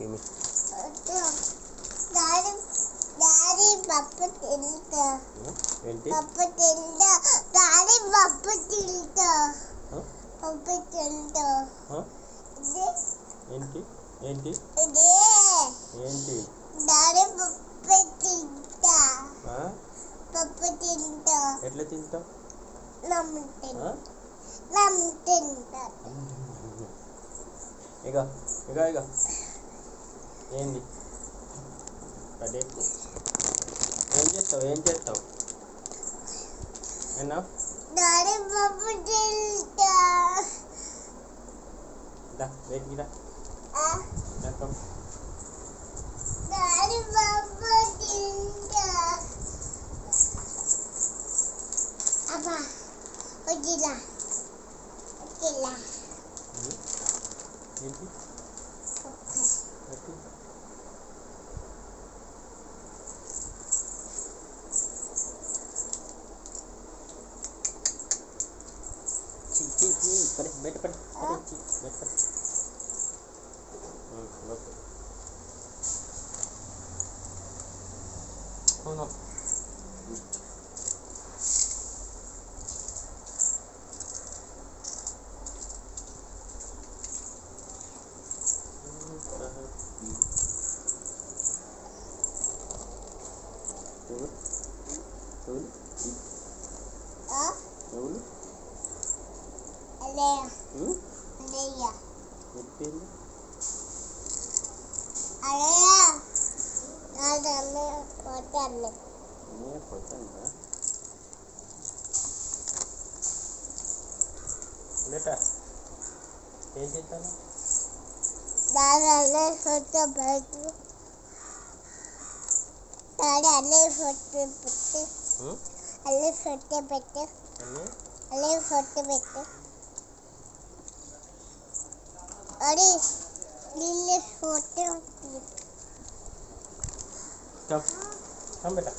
Kimi. Daddy, Papa Tilda. Enti? Papa Tilda. Daddy, Papa Tilda. Huh? Papa Tilda. Huh? Enti? Enti? Enti? Daddy, Papa Tilda. Huh? Papa Tilda. ఎట్లా తింటావు? Lamtinda. ఇగో ఏంది పడేకు ఏం చేస్తావు ఏనా Daddy, Papa Tilda. దా wait దా come Daddy, Papa Tilda. Apa? Ojila. ఏంటి పడే బయట పడే బయట పడే ఓకే అవును ఎవరు చెప్పింది పోతాందా లేటా ఏం చేస్తాను ఫోటో పెట్టు అల్లే ఫోటో పెట్టు అల్లే ఫోటో పెట్టు అల్లే ఫోటో పెట్టు అరే నీళ్ళ ఫోటో కమ్ బేటా